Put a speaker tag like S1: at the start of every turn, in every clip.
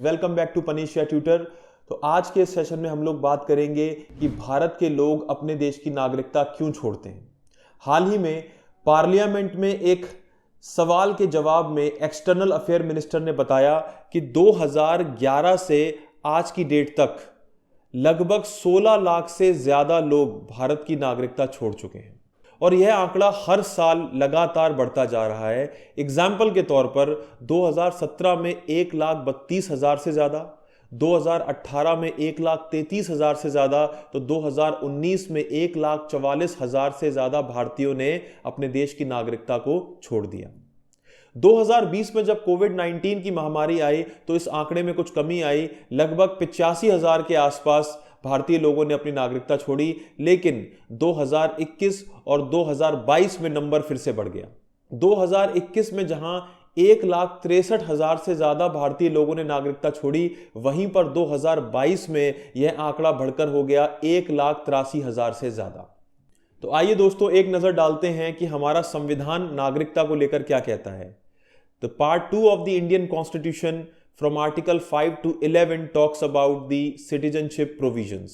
S1: Welcome back to Panacea tutor. तो आज के सेशन में हम लोग बात करेंगे कि भारत के लोग अपने देश की नागरिकता क्यों छोड़ते हैं। हाल ही में पार्लियामेंट में एक सवाल के जवाब में एक्सटर्नल अफेयर मिनिस्टर ने बताया कि 2011 से आज की डेट तक लगभग 16 लाख से ज्यादा लोग भारत की नागरिकता छोड़ चुके हैं और यह आंकड़ा हर साल लगातार बढ़ता जा रहा है। एग्जाम्पल के तौर पर 2017 में 1,32,000 से ज़्यादा, 2018 में 1,33,000 से ज़्यादा, तो 2019 में 1,44,000 से ज़्यादा भारतीयों ने अपने देश की नागरिकता को छोड़ दिया। 2020 में जब कोविड-19 की महामारी आई तो इस आंकड़े में कुछ कमी आई, लगभग 85,000 के आसपास भारतीय लोगों ने अपनी नागरिकता छोड़ी, लेकिन 2021 और 2022 में नंबर फिर से बढ़ गया। 2021 में जहां 1,63,000 से ज्यादा भारतीय लोगों ने नागरिकता छोड़ी, वहीं पर 2022 में यह आंकड़ा बढ़कर हो गया 1,83,000 से ज्यादा। तो आइए दोस्तों एक नजर डालते हैं कि हमारा संविधान नागरिकता को लेकर क्या कहता है। तो part 2 of the Indian constitution from Article 5 to 11 talks about the citizenship provisions।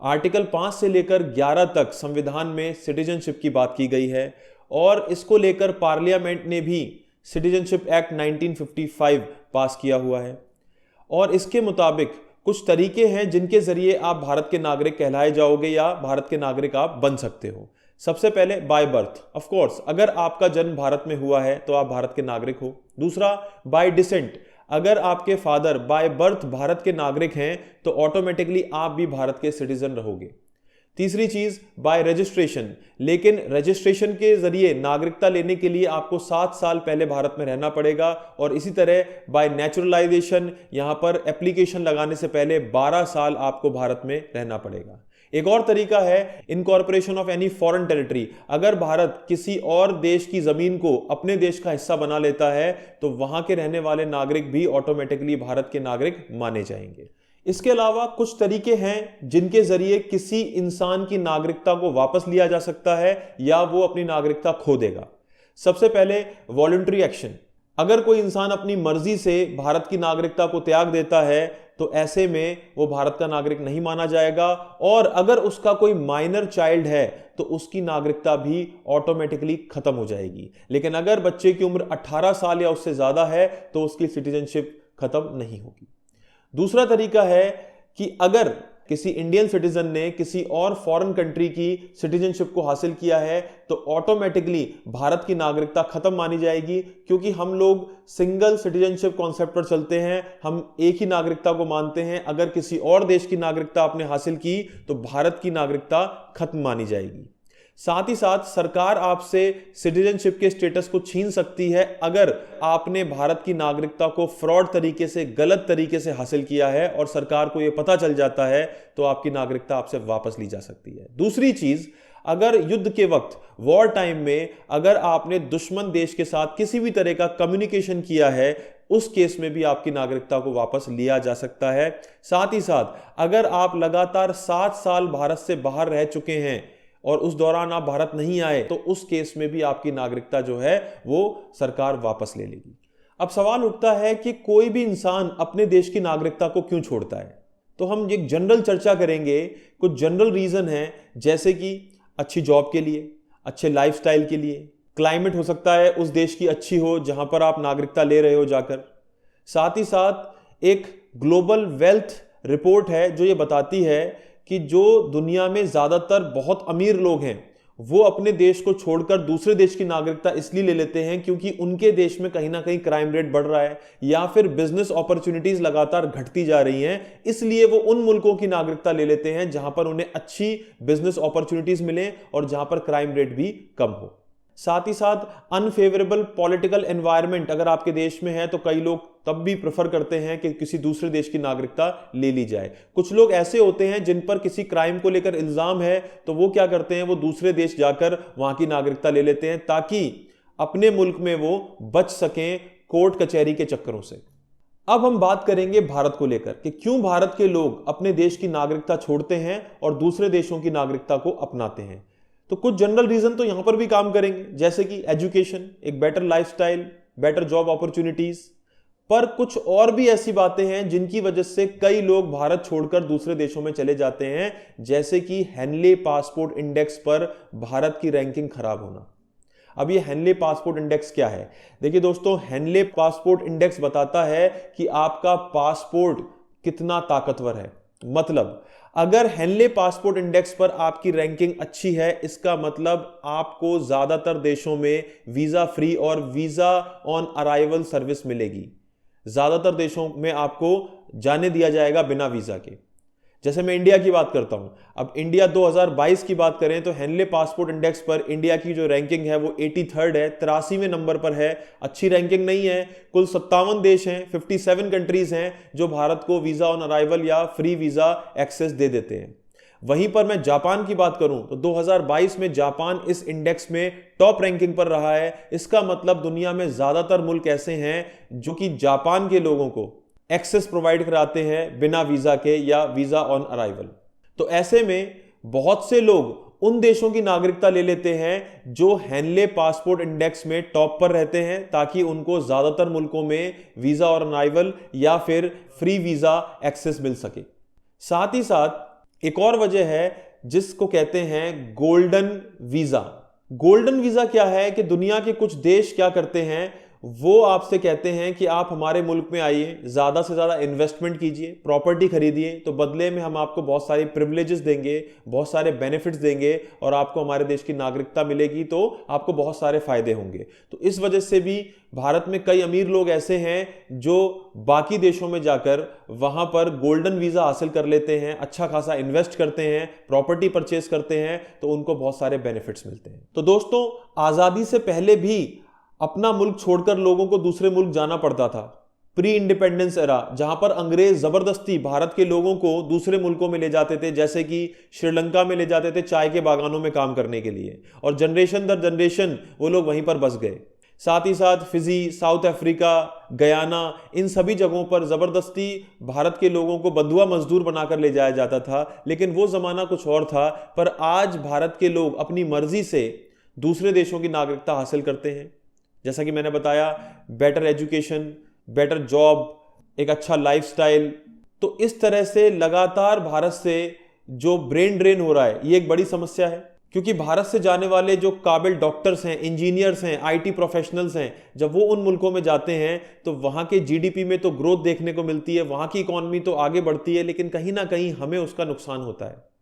S1: Article 5 से लेकर 11 तक संविधान में सिटीजनशिप की बात की गई है और इसको लेकर पार्लियामेंट ने भी सिटीजनशिप एक्ट 1955 पास किया हुआ है और इसके मुताबिक कुछ तरीके हैं जिनके जरिए आप भारत के नागरिक कहलाए जाओगे या भारत के नागरिक आप बन सकते हो। सबसे पहले बाय बर्थ, ऑफ कोर्स अगर आपका जन्म भारत में हुआ है तो आप भारत के नागरिक हो। दूसरा बाय डिसेंट, अगर आपके फादर बाय बर्थ भारत के नागरिक हैं तो ऑटोमेटिकली आप भी भारत के सिटीजन रहोगे। तीसरी चीज बाय रजिस्ट्रेशन, लेकिन रजिस्ट्रेशन के जरिए नागरिकता लेने के लिए आपको 7 साल पहले भारत में रहना पड़ेगा। और इसी तरह बाय नेचुरलाइजेशन, यहां पर एप्लीकेशन लगाने से पहले 12 साल आपको भारत में रहना पड़ेगा। एक और तरीका है incorporation of any foreign territory, अगर भारत किसी और देश की जमीन को अपने देश का हिस्सा बना लेता है तो वहां के रहने वाले नागरिक भी ऑटोमेटिकली भारत के नागरिक माने जाएंगे। इसके अलावा कुछ तरीके हैं जिनके जरिए किसी इंसान की नागरिकता को वापस लिया जा सकता है या वो अपनी नागरिकता खो देगा। सबसे पहले वॉलंटरी एक्शन, अगर कोई इंसान अपनी मर्जी से भारत की नागरिकता को त्याग देता है तो ऐसे में वो भारत का नागरिक नहीं माना जाएगा और अगर उसका कोई माइनर चाइल्ड है तो उसकी नागरिकता भी ऑटोमेटिकली खत्म हो जाएगी। लेकिन अगर बच्चे की उम्र 18 साल या उससे ज्यादा है तो उसकी सिटीजनशिप खत्म नहीं होगी। दूसरा तरीका है कि अगर किसी इंडियन सिटीजन ने किसी और फॉरेन कंट्री की सिटीजनशिप को हासिल किया है तो ऑटोमेटिकली भारत की नागरिकता खत्म मानी जाएगी, क्योंकि हम लोग सिंगल सिटीजनशिप कॉन्सेप्ट पर चलते हैं। हम एक ही नागरिकता को मानते हैं। अगर किसी और देश की नागरिकता आपने हासिल की तो भारत की नागरिकता खत्म मानी जाएगी। साथ ही साथ सरकार आपसे सिटीजनशिप के स्टेटस को छीन सकती है अगर आपने भारत की नागरिकता को फ्रॉड तरीके से, गलत तरीके से हासिल किया है और सरकार को यह पता चल जाता है तो आपकी नागरिकता आपसे वापस ली जा सकती है। दूसरी चीज, अगर युद्ध के वक्त वॉर टाइम में अगर आपने दुश्मन देश के साथ किसी भी तरह का कम्युनिकेशन किया है, उस केस में भी आपकी नागरिकता को वापस लिया जा सकता है। साथ ही साथ अगर आप लगातार 7 साल भारत से बाहर रह चुके हैं और उस दौरान आप भारत नहीं आए तो उस केस में भी आपकी नागरिकता जो है वो सरकार वापस ले लेगी। अब सवाल उठता है कि कोई भी इंसान अपने देश की नागरिकता को क्यों छोड़ता है। तो हम एक जनरल चर्चा करेंगे। कुछ जनरल रीजन है, जैसे कि अच्छी जॉब के लिए, अच्छे लाइफस्टाइल के लिए, क्लाइमेट हो सकता है उस देश की अच्छी हो जहां पर आप नागरिकता ले रहे हो जाकर। साथ ही साथ एक ग्लोबल वेल्थ रिपोर्ट है जो ये बताती है कि जो दुनिया में ज्यादातर बहुत अमीर लोग हैं वो अपने देश को छोड़कर दूसरे देश की नागरिकता इसलिए ले लेते हैं क्योंकि उनके देश में कहीं ना कहीं क्राइम रेट बढ़ रहा है या फिर बिजनेस अपॉर्चुनिटीज लगातार घटती जा रही हैं, इसलिए वो उन मुल्कों की नागरिकता ले लेते हैं जहां पर उन्हें अच्छी बिजनेस अपॉर्चुनिटीज मिले और जहां पर क्राइम रेट भी कम हो। साथ ही साथ अनफेवरेबल पॉलिटिकल एनवायरनमेंट अगर आपके देश में है तो कई लोग तब भी प्रेफर करते हैं कि किसी दूसरे देश की नागरिकता ले ली जाए। कुछ लोग ऐसे होते हैं जिन पर किसी क्राइम को लेकर इल्जाम है तो वो क्या करते हैं, वो दूसरे देश जाकर वहां की नागरिकता ले लेते हैं ताकि अपने मुल्क में वो बच सकें कोर्ट कचहरी के चक्करों से। अब हम बात करेंगे भारत को लेकर कि क्यों भारत के लोग अपने देश की नागरिकता छोड़ते हैं और दूसरे देशों की नागरिकता को अपनाते हैं। तो कुछ जनरल रीजन तो यहां पर भी काम करेंगे, जैसे कि एजुकेशन, एक better lifestyle, better job opportunities, पर कुछ और भी ऐसी बातें हैं जिनकी वजह से कई लोग भारत छोड़कर दूसरे देशों में चले जाते हैं, जैसे कि हेनले पासपोर्ट इंडेक्स पर भारत की रैंकिंग खराब होना। अब ये हेनले पासपोर्ट इंडेक्स क्या है? देखिए दोस्तों, हेनले पासपोर्ट इंडेक्स बताता है कि आपका पासपोर्ट कितना ताकतवर है। मतलब अगर हेनले पासपोर्ट इंडेक्स पर आपकी रैंकिंग अच्छी है, इसका मतलब आपको ज्यादातर देशों में वीजा फ्री और वीजा ऑन अराइवल सर्विस मिलेगी। ज्यादातर देशों में आपको जाने दिया जाएगा बिना वीजा के। जैसे मैं इंडिया की बात करता हूं, अब इंडिया 2022 की बात करें तो हेनले पासपोर्ट इंडेक्स पर इंडिया की जो रैंकिंग है वो 83rd है, 83वें नंबर पर है। अच्छी रैंकिंग नहीं है। कुल 57 देश हैं, 57 कंट्रीज हैं जो भारत को वीजा ऑन अराइवल या फ्री वीजा एक्सेस दे देते हैं। वहीं पर मैं जापान की बात करूं तो 2022 में जापान इस इंडेक्स में टॉप रैंकिंग पर रहा है। इसका मतलब दुनिया में ज्यादातर मुल्क ऐसे हैं जो कि जापान के लोगों को एक्सेस प्रोवाइड कराते हैं बिना वीजा के या वीजा ऑन अराइवल। तो ऐसे में बहुत से लोग उन देशों की नागरिकता ले लेते हैं जो हेनले पासपोर्ट इंडेक्स में टॉप पर रहते हैं, ताकि उनको ज्यादातर मुल्कों में वीजा ऑन अराइवल या फिर फ्री वीजा एक्सेस मिल सके। साथ ही साथ एक और वजह है जिसको कहते हैं गोल्डन वीजा। गोल्डन वीजा क्या है कि दुनिया के कुछ देश क्या करते हैं, वो आपसे कहते हैं कि आप हमारे मुल्क में आइए, ज्यादा से ज्यादा इन्वेस्टमेंट कीजिए, प्रॉपर्टी खरीदिए, तो बदले में हम आपको बहुत सारी प्रिविलेजेस देंगे, बहुत सारे बेनिफिट्स देंगे और आपको हमारे देश की नागरिकता मिलेगी, तो आपको बहुत सारे फायदे होंगे। तो इस वजह से भी भारत में कई अमीर लोग ऐसे हैं जो बाकी देशों में जाकर वहां पर गोल्डन वीजा हासिल कर लेते हैं, अच्छा खासा इन्वेस्ट करते हैं, प्रॉपर्टी परचेस करते हैं, तो उनको बहुत सारे बेनिफिट्स मिलते हैं। तो दोस्तों, आजादी से पहले भी अपना मुल्क छोड़कर लोगों को दूसरे मुल्क जाना पड़ता था। प्री इंडिपेंडेंस एरा, जहां पर अंग्रेज जबरदस्ती भारत के लोगों को दूसरे मुल्कों में ले जाते थे, जैसे कि श्रीलंका में ले जाते थे चाय के बागानों में काम करने के लिए, और जनरेशन दर जनरेशन वो लोग वहीं पर बस गए। साथ ही साथ फिजी, साउथ अफ्रीका, गयाना, इन सभी जगहों पर जबरदस्ती भारत के लोगों को बंधुआ मजदूर बनाकर ले जाया जाता था। लेकिन वो जमाना कुछ और था। पर आज भारत के लोग अपनी मर्जी से दूसरे देशों की नागरिकता हासिल करते हैं। जैसा कि मैंने बताया, बेटर एजुकेशन, बेटर जॉब, एक अच्छा लाइफस्टाइल। तो इस तरह से लगातार भारत से जो ब्रेन ड्रेन हो रहा है, ये एक बड़ी समस्या है, क्योंकि भारत से जाने वाले जो काबिल डॉक्टर्स हैं, इंजीनियर्स हैं, आईटी प्रोफेशनल्स हैं, जब वो उन मुल्कों में जाते हैं तो वहाँ के जीडीपी में तो ग्रोथ देखने को मिलती है, वहाँ की इकॉनमी तो आगे बढ़ती है, लेकिन कहीं ना कहीं हमें उसका नुकसान होता है।